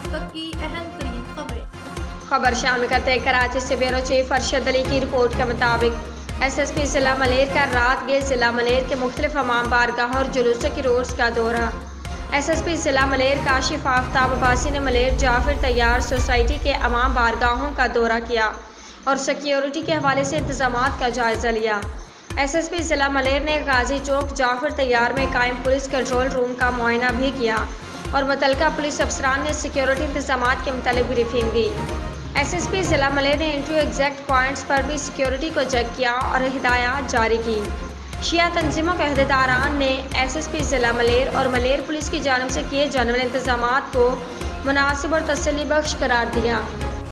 अब तक की अहम तरीन खबर शामिल करते हैं। कराची से ब्यूरो चीफ अरशद अली की रिपोर्ट के मुताबिक SSP जिला मलेर का रात गए जिला मलेर के मुख्तलिफ अमाम बारगाहों और जुलूसों की रोड्स का दौरा। SSP जिला मलेर काशिफ आफ्ताब अब्बासी ने मलेर जाफिर तैयार सोसाइटी के अमाम बारगाहों का दौरा किया और सिक्योरिटी के हवाले से इंतजामात का जायजा लिया। SSP जिला मलेर ने गाजी चौक जाफिर तैयार में कायम पुलिस कंट्रोल रूम का मुआयना भी किया और मुतल्लिका पुलिस अफसरान ने सिक्योरिटी इंतजामात के मुतालिक ब्रीफिंग दी। SSP जिला मलेर ने इंट्री एग्जैक्ट पॉइंट्स पर भी सिक्योरिटी को चेक किया और हिदायत जारी की। शिया तंजीमों के अहदेदारान ने SSP जिला मलेर और मलेर पुलिस की जानिब से किए जाने वाले इंतजामात को मुनासिब और तसल्ली बख्श करार दिया।